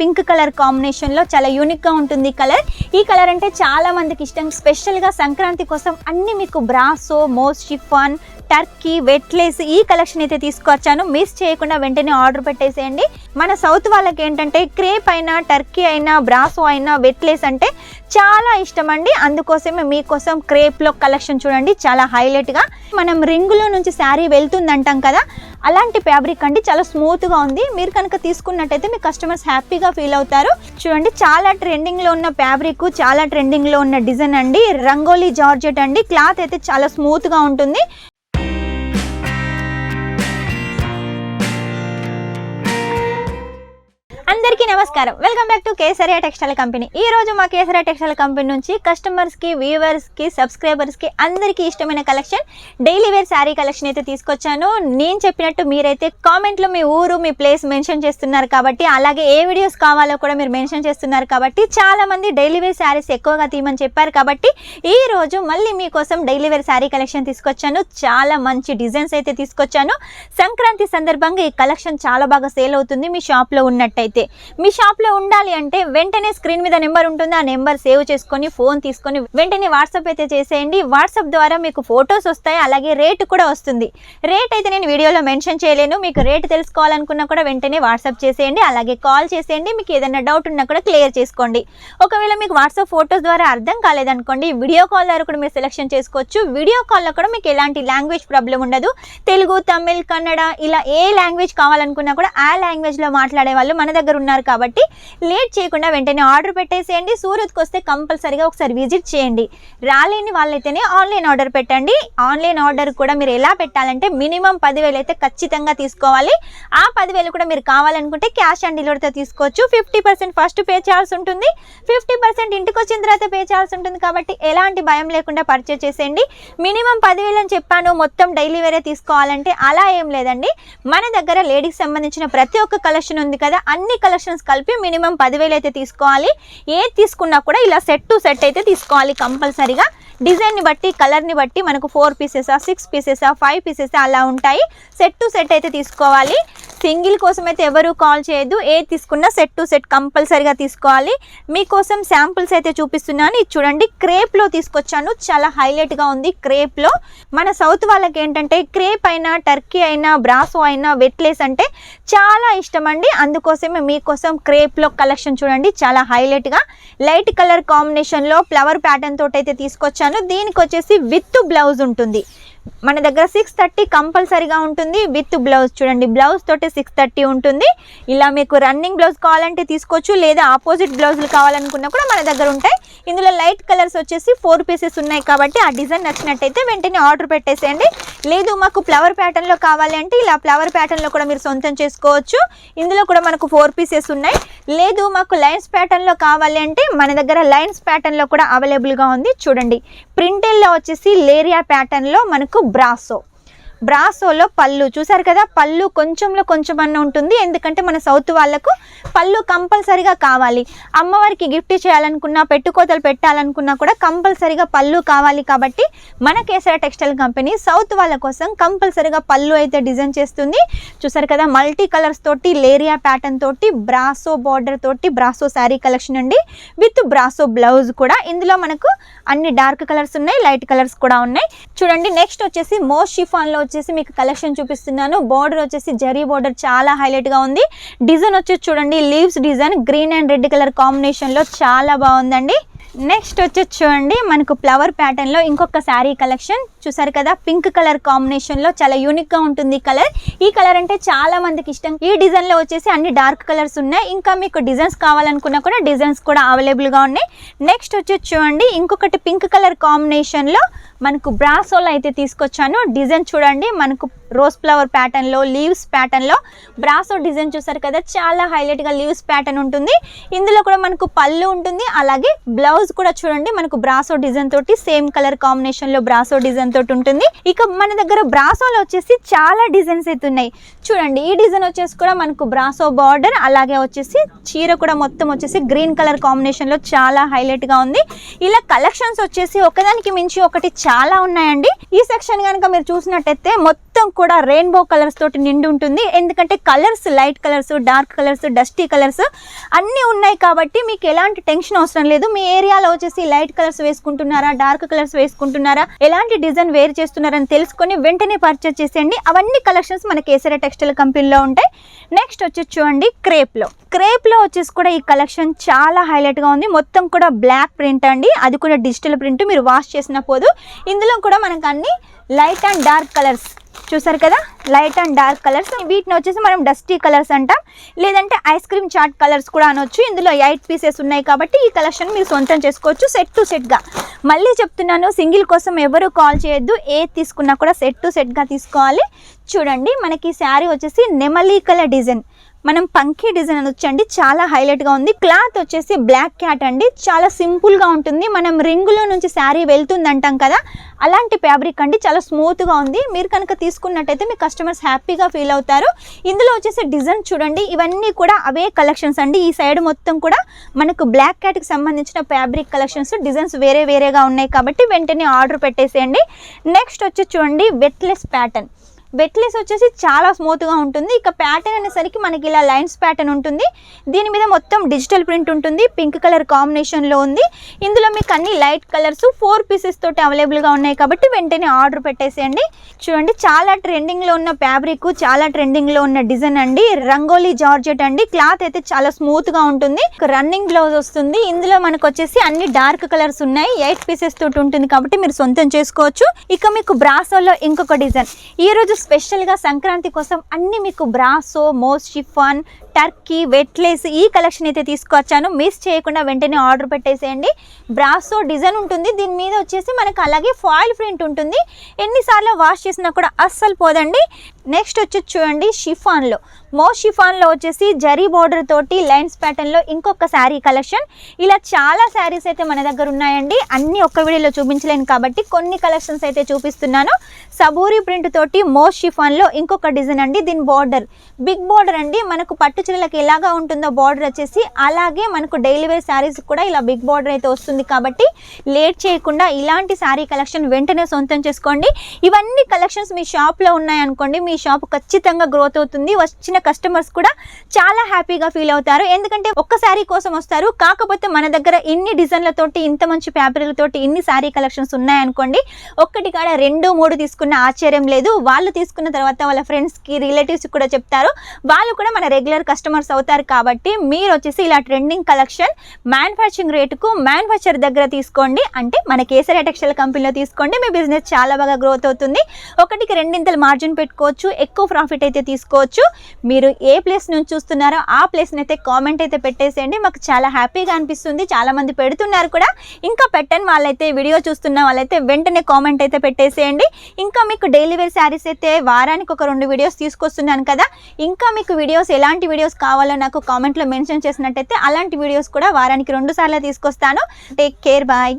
Pink colour combination లో చాలా unique గా ఉంటుంది ఈ కలర్ అంటే చాలా మందికి ఇష్టం. స్పెషల్ గా సంక్రాంతి కోసం అన్ని మీకు బ్రాసో, మోస్ షిఫాన్, టర్కీ, వెట్లేస్ ఈ కలెక్షన్ అయితే తీసుకొచ్చాను. మిస్ చేయకుండా వెంటనే ఆర్డర్ పెట్టేసేయండి. మన సౌత్ వాళ్ళకి ఏంటంటే క్రేప్ అయినా, టర్కీ అయినా, బ్రాసో అయినా, వెట్లేస్ అంటే చాలా ఇష్టం అండి. అందుకోసమే మీకోసం క్రేప్లో కలెక్షన్ చూడండి, చాలా హైలైట్గా. మనం రింగులో నుంచి శారీ వెళ్తుంది అంటాం కదా, అలాంటి ఫ్యాబ్రిక్ అండి. చాలా స్మూత్గా ఉంది. మీరు కనుక తీసుకున్నట్టయితే మీ కస్టమర్స్ హ్యాపీగా ఫీల్ అవుతారు. చూడండి, చాలా ట్రెండింగ్లో ఉన్న ఫ్యాబ్రిక్, చాలా ట్రెండింగ్లో ఉన్న డిజైన్ అండి. రంగోలీ జార్జెట్ అండి. క్లాత్ అయితే చాలా స్మూత్గా ఉంటుంది. అందరికీ నమస్కారం. Welcome back to Kesariya textile company. ఈ రోజు మా కేసరియా టెక్స్టైల్ కంపెనీ నుంచి కస్టమర్స్కి, వ్యూవర్స్కి, సబ్స్క్రైబర్స్కి అందరికీ ఇష్టమైన collection, daily wear sari collection అయితే తీసుకొచ్చాను. నేను చెప్పినట్టు మీరైతే కామెంట్లో మీ ఊరు, మీ ప్లేస్ మెన్షన్ చేస్తున్నారు కాబట్టి, అలాగే ఏ వీడియోస్ కావాలో కూడా మీరు మెన్షన్ చేస్తున్నారు కాబట్టి, చాలా మంది డైలీ వేర్ శారీస్ ఎక్కువగా తీయమని చెప్పారు కాబట్టి, ఈ రోజు మళ్ళీ మీకోసం డైలీ వేర్ శారీ కలెక్షన్ తీసుకొచ్చాను. చాలా మంచి డిజైన్స్ అయితే తీసుకొచ్చాను. సంక్రాంతి సందర్భంగా ఈ కలెక్షన్ చాలా బాగా సేల్ అవుతుంది. మీ షాప్లో ఉన్నట్టయితే, మీ షాప్లో ఉండాలి అంటే వెంటనే స్క్రీన్ మీద నెంబర్ ఉంటుంది, ఆ నెంబర్ సేవ్ చేసుకొని ఫోన్ తీసుకొని వెంటనే వాట్సాప్ అయితే చేసేయండి. వాట్సాప్ ద్వారా మీకు ఫొటోస్ వస్తాయి, అలాగే రేటు కూడా వస్తుంది. రేట్ అయితే నేను వీడియోలో మెన్షన్ చేయలేను. మీకు రేట్ తెలుసుకోవాలనుకున్నా కూడా వెంటనే వాట్సాప్ చేసేయండి, అలాగే కాల్ చేసేయండి. మీకు ఏదైనా డౌట్ ఉన్నా కూడా క్లియర్ చేసుకోండి. ఒకవేళ మీకు వాట్సాప్ ఫొటోస్ ద్వారా అర్థం కాలేదనుకోండి, వీడియో కాల్ ద్వారా కూడా మీరు సెలెక్షన్ చేసుకోవచ్చు. వీడియో కాల్లో కూడా మీకు ఎలాంటి లాంగ్వేజ్ ప్రాబ్లం ఉండదు. తెలుగు, తమిళ్, కన్నడ ఇలా ఏ లాంగ్వేజ్ కావాలనుకున్నా కూడా ఆ లాంగ్వేజ్లో మాట్లాడే వాళ్ళు మన దగ్గర ఉన్నారు కాబట్టి లేట్ చేయకుండా వెంటనే ఆర్డర్ పెట్టేసేయండి. సూరత్కి వస్తే కంపల్సరీగా ఒకసారి విజిట్ చేయండి. రాలేని వాళ్ళైతేనే ఆన్లైన్ ఆర్డర్ పెట్టండి. ఆన్లైన్ ఆర్డర్ కూడా మీరు ఎలా పెట్టాలంటే మినిమం 10,000 అయితే ఖచ్చితంగా తీసుకోవాలి. ఆ 10,000 కూడా మీరు కావాలనుకుంటే క్యాష్ ఆన్ డెలివరీతో తీసుకోవచ్చు. 50% ఫస్ట్ పే చేయాల్సి ఉంటుంది, 50% ఇంటికి వచ్చిన తర్వాత పే చేయాల్సి ఉంటుంది. కాబట్టి ఎలాంటి భయం లేకుండా పర్చేస్ చేసేయండి. మినిమం 10,000 అని చెప్పాను, మొత్తం డైలీ వేరే తీసుకోవాలంటే అలా ఏం లేదండి. మన దగ్గర లేడీకి సంబంధించిన ప్రతి ఒక్క కలెక్షన్ ఉంది కదా, అన్ని కలెక్షన్స్ కలిపి మినిమం 10,000 అయితే తీసుకోవాలి. ఏది తీసుకున్నా కూడా ఇలా సెట్ టు సెట్ అయితే తీసుకోవాలి కంపల్సరీగా. డిజైన్ని బట్టి, కలర్ని బట్టి మనకు 4 పీసెసా, 6 పీసెసా, 5 పీసెసా అలా ఉంటాయి. సెట్ టు సెట్ అయితే తీసుకోవాలి. సింగిల్ కోసం అయితే ఎవరు కాల్ చేయొద్దు. ఏది తీసుకున్నా సెట్ టు సెట్ కంపల్సరీగా తీసుకోవాలి. మీకోసం శాంపుల్స్ అయితే చూపిస్తున్నాను. ఇది చూడండి, క్రేప్లో తీసుకొచ్చాను. చాలా హైలైట్గా ఉంది క్రేప్లో. మన సౌత్ వాళ్ళకి ఏంటంటే క్రేప్ అయినా, టర్కీ అయినా, బ్రాసో అయినా, వెట్లేస్ అంటే చాలా ఇష్టం అండి. అందుకోసమే మీకోసం క్రేప్లో కలెక్షన్ చూడండి, చాలా హైలైట్గా లైట్ కలర్ కాంబినేషన్లో ఫ్లవర్ ప్యాటర్న్ తోటి అయితే తీసుకొచ్చాను. దీనికి వచ్చేసి విత్ బ్లౌజ్ ఉంటుంది. మన దగ్గర 630 కంపల్సరీగా ఉంటుంది. విత్ బ్లౌజ్ చూడండి, బ్లౌజ్ తోటి 630 ఉంటుంది. ఇలా మీకు రన్నింగ్ బ్లౌజ్ కావాలంటే తీసుకోవచ్చు, లేదా ఆపోజిట్ బ్లౌజులు కావాలనుకున్నా కూడా మన దగ్గర ఉంటాయి. ఇందులో లైట్ కలర్స్ వచ్చేసి 4 పీసెస్ ఉన్నాయి కాబట్టి ఆ డిజైన్ నచ్చినట్టయితే వెంటనే ఆర్డర్ పెట్టేసేయండి. లేదు మాకు ఫ్లవర్ ప్యాటర్న్లో కావాలి అంటే ఇలా ఫ్లవర్ ప్యాటర్న్లో కూడా మీరు సొంతం చేసుకోవచ్చు. ఇందులో కూడా మనకు 4 పీసెస్ ఉన్నాయి. లేదు మాకు లైన్స్ ప్యాటర్న్లో కావాలి అంటే మన దగ్గర లైన్స్ ప్యాటర్న్లో కూడా అవైలబుల్గా ఉంది. చూడండి, ప్రింటెల్లో వచ్చేసి లేరియా ప్యాటర్న్లో మనకు బ్రాసోలో పళ్ళు చూసారు కదా, పళ్ళు కొంచెంలో కొంచెం అన్న ఉంటుంది. ఎందుకంటే మన సౌత్ వాళ్ళకు పళ్ళు కంపల్సరీగా కావాలి. అమ్మవారికి గిఫ్ట్ చేయాలనుకున్నా, పెట్టుకోతలు పెట్టాలనుకున్నా కూడా కంపల్సరీగా పళ్ళు కావాలి. కాబట్టి మన కేసరియా టెక్స్టైల్ కంపెనీ సౌత్ వాళ్ళ కోసం కంపల్సరీగా పళ్ళు అయితే డిజైన్ చేస్తుంది. చూసారు కదా, మల్టీ కలర్స్ తోటి, లేరియా ప్యాటర్న్ తోటి, బ్రాసో బార్డర్ తోటి బ్రాసో శారీ కలెక్షన్ అండి. విత్ బ్రాసో బ్లౌజ్ కూడా. ఇందులో మనకు అన్ని డార్క్ కలర్స్ ఉన్నాయి, లైట్ కలర్స్ కూడా ఉన్నాయి. చూడండి, నెక్స్ట్ వచ్చేసి మోస్ షిఫాన్లో వచ్చేసి మీకు కలెక్షన్ చూపిస్తున్నాను. బార్డర్ వచ్చేసి జరీ బార్డర్ చాలా హైలైట్ గా ఉంది. డిజైన్ వచ్చేసి చూడండి, leaves design green and red colour combination లో చాలా బాగుందండి. నెక్స్ట్ వచ్చేసి చూడండి, మనకు ఫ్లవర్ ప్యాటర్న్ లో ఇంకొక శారీ కలెక్షన్ చూసారు కదా, పింక్ కలర్ కాంబినేషన్ లో చాలా యూనిక్ గా ఉంటుంది కలర్. ఈ కలర్ అంటే చాలా మందికి ఇష్టం. ఈ డిజైన్ లో వచ్చేసి అన్ని డార్క్ కలర్స్ ఉన్నాయి. ఇంకా మీకు డిజైన్స్ కావాలనుకున్నా కూడా డిజైన్స్ కూడా అవైలబుల్ గా ఉన్నాయి. నెక్స్ట్ వచ్చేసి చూడండి, ఇంకొకటి పింక్ కలర్ కాంబినేషన్ లో మనకు బ్రాసోలో అయితే తీసుకొచ్చాను. డిజైన్ చూడండి, మనకు రోజ్ ఫ్లవర్ ప్యాటర్న్ లో, లీవ్స్ ప్యాటర్న్ లో బ్రాసో డిజైన్ చూసారు కదా, చాలా హైలైట్ గా లీవ్స్ ప్యాటర్న్ ఉంటుంది. ఇందులో కూడా మనకు పళ్ళు ఉంటుంది, అలాగే బ్లౌజ్ కూడా చూడండి మనకు బ్రాసో డిజైన్ తోటి సేమ్ కలర్ కాంబినేషన్ లో బ్రాసో డిజైన్ తోటి ఉంటుంది. ఇక మన దగ్గర బ్రాసోలో వచ్చేసి చాలా డిజైన్స్ అయితే ఉన్నాయి. చూడండి, ఈ డిజైన్ వచ్చేసి కూడా మనకు బ్రాసో బార్డర్, అలాగే వచ్చేసి చీర కూడా మొత్తం వచ్చేసి గ్రీన్ కలర్ కాంబినేషన్ లో చాలా హైలైట్ గా ఉంది. ఇలా కలెక్షన్స్ వచ్చేసి ఒకదానికి మించి ఒకటి చాలా ఉన్నాయండి. ఈ సెక్షన్ కనుక మీరు చూసినట్టయితే మొత్తం మొత్తం కూడా రెయిన్బో కలర్స్ తోటి నిండి ఉంటుంది. ఎందుకంటే colours light colours, dark colours, dusty colours అన్నీ ఉన్నాయి కాబట్టి మీకు ఎలాంటి టెన్షన్ అవసరం లేదు. మీ ఏరియాలో వచ్చేసి లైట్ కలర్స్ వేసుకుంటున్నారా, డార్క్ కలర్స్ వేసుకుంటున్నారా, ఎలాంటి డిజైన్ వేర్ చేస్తున్నారని తెలుసుకొని వెంటనే పర్చేస్ చేసేయండి. అవన్నీ కలెక్షన్స్ మన కేసరియా టెక్స్టైల్ కంపెనీలో ఉంటాయి. నెక్స్ట్ వచ్చేసి చూడండి క్రేప్లో వచ్చేసి కూడా ఈ కలెక్షన్ చాలా హైలైట్గా ఉంది. మొత్తం కూడా బ్లాక్ ప్రింట్ అండి, అది కూడా డిజిటల్ ప్రింట్. మీరు వాష్ చేసిన పోదు. ఇందులో కూడా మనకు అన్ని లైట్ అండ్ డార్క్ కలర్స్ చూసారు కదా, లైట్ అండ్ డార్క్ కలర్స్. వీటిని వచ్చేసి మనం డస్టీ కలర్స్ అంటాం, లేదంటే ఐస్ క్రీమ్ చాట్ కలర్స్ కూడా అనొచ్చు. ఇందులో 8 పీసెస్ ఉన్నాయి కాబట్టి ఈ కలెక్షన్ మీరు సొంతం చేసుకోవచ్చు సెట్ టు సెట్గా. మళ్ళీ చెప్తున్నాను, సింగిల్ కోసం ఎవరు కాల్ చేయొద్దు. ఏది తీసుకున్నా కూడా సెట్ టు సెట్గా తీసుకోవాలి. చూడండి మనకి శారీ వచ్చేసి నెమలి కలర్ డిజైన్, మనం పంకీ డిజైన్ అనొచ్చండి, చాలా హైలైట్గా ఉంది. క్లాత్ వచ్చేసి బ్లాక్ క్యాట్ అండి, చాలా సింపుల్గా ఉంటుంది. మనం రింగులో నుంచి శారీ వెళ్తుంది అంటాం కదా, అలాంటి ఫ్యాబ్రిక్ అండి, చాలా స్మూత్గా ఉంది. మీరు కనుక తీసుకున్నట్టయితే మీ కస్టమర్స్ హ్యాపీగా ఫీల్ అవుతారు. ఇందులో వచ్చేసి డిజైన్ చూడండి, ఇవన్నీ కూడా అవే కలెక్షన్స్ అండి. ఈ సైడ్ మొత్తం కూడా మనకు బ్లాక్ క్యాట్కి సంబంధించిన ఫ్యాబ్రిక్ కలెక్షన్స్, డిజైన్స్ వేరేగా ఉన్నాయి కాబట్టి వెంటనే ఆర్డర్ పెట్టేసేయండి. నెక్స్ట్ వచ్చి చూడండి వెట్లెస్ ప్యాటర్న్. వెట్లెస్ వచ్చేసి చాలా స్మూత్గా ఉంటుంది. ఇక ప్యాటర్న్ అనేసరికి మనకి ఇలా లైన్స్ ప్యాటర్న్ ఉంటుంది. దీని మీద మొత్తం డిజిటల్ ప్రింట్ ఉంటుంది, పింక్ కలర్ కాంబినేషన్లో ఉంది. ఇందులో మీకు అన్ని లైట్ కలర్స్ 4 పీసెస్ తోటి అవైలబుల్గా ఉన్నాయి కాబట్టి వెంటనే ఆర్డర్ పెట్టేసేయండి. చూడండి చాలా ట్రెండింగ్లో ఉన్న ఫ్యాబ్రిక్, చాలా ట్రెండింగ్లో ఉన్న డిజైన్ అండి. రంగోలీ జార్జెట్ అండి, క్లాత్ అయితే చాలా స్మూత్గా ఉంటుంది. రన్నింగ్ బ్లౌజ్ వస్తుంది. ఇందులో మనకు వచ్చేసి అన్ని డార్క్ కలర్స్ ఉన్నాయి. 8 పీసెస్ తోటి ఉంటుంది కాబట్టి మీరు సొంతం చేసుకోవచ్చు. ఇక మీకు బ్రాసోలో ఇంకొక డిజైన్, ఈరోజు స్పెషల్గా సంక్రాంతి కోసం అన్ని మీకు బ్రాసో, మోస్ షిఫాన్, టర్కీ, వెట్లెస్ ఈ కలెక్షన్ అయితే తీసుకొచ్చాను. మిస్ చేయకుండా వెంటనే ఆర్డర్ పెట్టేసేయండి. బ్రాసో డిజైన్ ఉంటుంది, దీని మీద వచ్చేసి మనకు అలాగే ఫాయిల్ ప్రింట్ ఉంటుంది. ఎన్నిసార్లు వాష్ చేసినా కూడా అస్సలు పోదండి. నెక్స్ట్ వచ్చి చూడండి షిఫాన్లో, మోస్ షిఫాన్లో వచ్చేసి జరీ బోర్డర్ తోటి లైన్స్ ప్యాటర్న్లో ఇంకొక శారీ కలెక్షన్. ఇలా చాలా శారీస్ అయితే మన దగ్గర ఉన్నాయండి. అన్నీ ఒక్క వీడియోలో చూపించలేను కాబట్టి కొన్ని కలెక్షన్స్ అయితే చూపిస్తున్నాను. సబూరి ప్రింట్ తోటి మోస్ షిఫాన్లో ఇంకొక డిజైన్ అండి. దీని బోర్డర్ బిగ్ బోర్డర్ అండి, మనకు పట్టు చీరలకు ఎలాగా ఉంటుందో బోర్డర్ వచ్చేసి అలాగే మనకు డైలీ వేర్ శారీస్ కూడా ఇలా బిగ్ బోర్డర్ అయితే వస్తుంది కాబట్టి లేట్ చేయకుండా ఇలాంటి శారీ కలెక్షన్ వెంటనే సొంతం చేసుకోండి. ఇవన్నీ కలెక్షన్స్ మీ షాప్లో ఉన్నాయనుకోండి, మీ షాప్ ఖచ్చితంగా గ్రోత్ అవుతుంది. వచ్చిన కస్టమర్స్ కూడా చాలా హ్యాపీగా ఫీల్ అవుతారు. ఎందుకంటే ఒక్క శారీ కోసం వస్తారు, కాకపోతే మన దగ్గర ఇన్ని డిజైన్లతోటి, ఇంత మంచి ఫ్యాబ్రిక్లతోటి ఇన్ని శారీ కలెక్షన్స్ ఉన్నాయనుకోండి, ఒక్కటి కాడ 2, 3 తీసుకున్న ఆశ్చర్యం లేదు. వాళ్ళు తీసుకున్న తర్వాత వాళ్ళ ఫ్రెండ్స్కి, రిలేటివ్స్కి కూడా చెప్తారు. వాళ్ళు కూడా మన రెగ్యులర్ కస్టమర్స్ అవుతారు. కాబట్టి మీరు వచ్చేసి ఇలా ట్రెండింగ్ కలెక్షన్ మ్యానుఫ్యాక్చరింగ్ రేటుకు మ్యానుఫ్యాక్చర్ దగ్గర తీసుకోండి, అంటే మన కేసరియా టెక్స్టైల్ కంపెనీలో తీసుకోండి. మీ బిజినెస్ చాలా బాగా గ్రోత్ అవుతుంది. 1కి 2 మార్జిన్ పెట్టుకోవచ్చు, ఎక్కువ ప్రాఫిట్ అయితే తీసుకోవచ్చు. మీరు ఏ ప్లేస్ నుంచి చూస్తున్నారో ఆ ప్లేస్ని అయితే కామెంట్ అయితే పెట్టేసేయండి. మాకు చాలా హ్యాపీగా అనిపిస్తుంది. చాలా మంది పెడుతున్నారు కూడా. ఇంకా పెట్టని వాళ్ళైతే, వీడియో చూస్తున్న వాళ్ళైతే వెంటనే కామెంట్ అయితే పెట్టేసేయండి. ఇంకా మీకు డైలీ వేర్ శారీస్ అయితే వారానికి ఒక 2 వీడియోస్ తీసుకొస్తున్నాను కదా, ఇంకా మీకు వీడియోస్ ఎలాంటి వీడియోస్ కావాలో నాకు కామెంట్లో మెన్షన్ చేసినట్టయితే అలాంటి వీడియోస్ కూడా వారానికి 2 సార్లు తీసుకొస్తాను. Take care, bye.